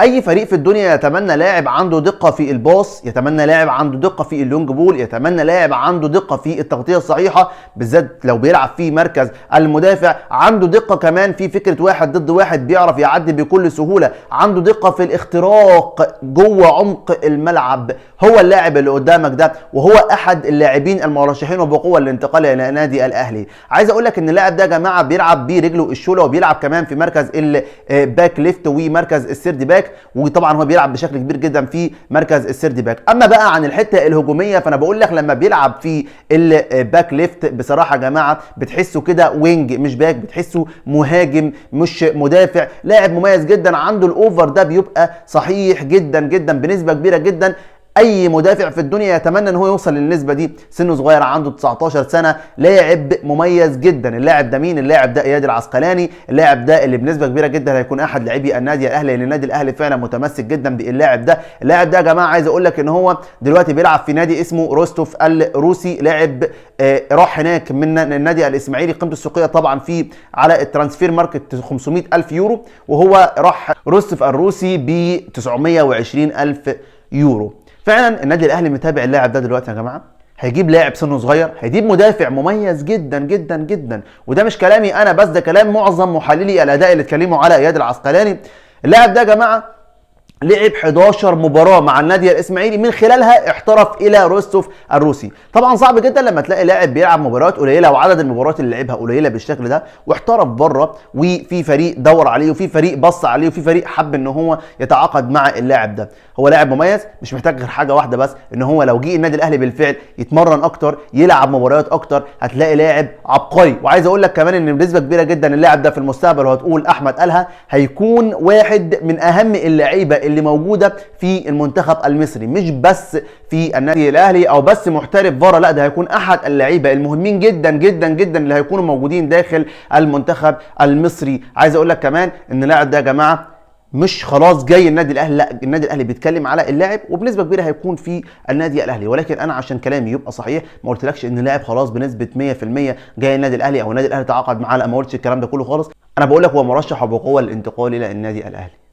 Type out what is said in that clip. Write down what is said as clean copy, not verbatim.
اي فريق في الدنيا يتمنى لاعب عنده دقه في الباص، يتمنى لاعب عنده دقه في اللونج بول، يتمنى لاعب عنده دقه في التغطيه الصحيحه، بالذات لو بيلعب في مركز المدافع، عنده دقه كمان في فكره واحد ضد واحد، بيعرف يعدي بكل سهوله، عنده دقه في الاختراق جوه عمق الملعب. هو اللاعب اللي قدامك ده، وهو احد اللاعبين المرشحين وبقوه للانتقال الى النادي الاهلي. عايز اقول لك ان اللاعب ده يا جماعه بيلعب برجله الشوله، وبيلعب كمان في مركز الباك ليفت ومركز السيرد باك، وطبعا هو بيلعب بشكل كبير جدا في مركز السيرد باك. اما بقى عن الحته الهجوميه، فانا بقول لك لما بيلعب في الباك ليفت بصراحه يا جماعه بتحسه كده وينج مش باك، بتحسه مهاجم مش مدافع. لاعب مميز جدا، عنده الاوفر ده بيبقى صحيح جدا جدا بنسبه كبيره جدا. اي مدافع في الدنيا يتمنى ان هو يوصل للنسبه دي. سنه صغير، عنده 19 سنه، لاعب مميز جدا. اللاعب ده مين؟ اللاعب ده اياد العسقلاني. اللاعب ده اللي بنسبه كبيره جدا هيكون احد لاعبي النادي الاهلي، لان النادي الاهلي فعلا متمسك جدا باللاعب ده. اللاعب ده يا جماعه عايز اقول لك ان هو دلوقتي بيلعب في نادي اسمه روستوف الروسي. لاعب راح هناك من النادي الاسماعيلي، قيمته السوقيه طبعا في على الترانسفير ماركت 500,000 يورو، وهو راح روستوف الروسي ب 920,000 يورو. فعلا النادي الاهلي متابع اللاعب ده دلوقتي يا جماعه. هيجيب لاعب سنه صغير، هيجيب مدافع مميز جدا جدا جدا، وده مش كلامي انا بس، ده كلام معظم محللي الاداء اللي اتكلموا على اياد العسقلاني. اللاعب ده يا جماعه لعب 11 مباراه مع النادي الاسماعيلي، من خلالها احترف الى روستوف الروسي. طبعا صعب جدا لما تلاقي لاعب بيلعب مباريات قليله وعدد المباريات اللي لعبها قليله بالشكل ده، واحترف بره، وفي فريق دور عليه، وفي فريق بص عليه، وفي فريق حب ان هو يتعاقد مع اللاعب ده. هو لاعب مميز، مش محتاج غير حاجه واحده بس، ان هو لو جه النادي الاهلي بالفعل يتمرن اكتر، يلعب مباريات اكتر، هتلاقي لاعب عبقري. وعايز اقول لك كمان ان بنسبه كبيره جدا اللاعب ده في المستقبل، وهتقول احمد قالها، هيكون واحد من اهم اللعيبه اللي موجوده في المنتخب المصري، مش بس في النادي الاهلي او بس محترف بره، لا ده هيكون احد اللعيبه المهمين جدا جدا جدا اللي هيكونوا موجودين داخل المنتخب المصري. عايز اقول لك كمان ان اللاعب ده يا جماعه مش خلاص جاي النادي الاهلي، لا النادي الاهلي بيتكلم على اللاعب، وبنسبه كبيره هيكون في النادي الاهلي. ولكن انا عشان كلامي يبقى صحيح ما قلتلكش ان اللاعب خلاص بنسبه 100% جاي النادي الاهلي او النادي الاهلي تعاقد معاه، لا ما قلتش الكلام ده كله خالص. انا بقول لك هو مرشح وبقوه للانتقال الى النادي الاهلي.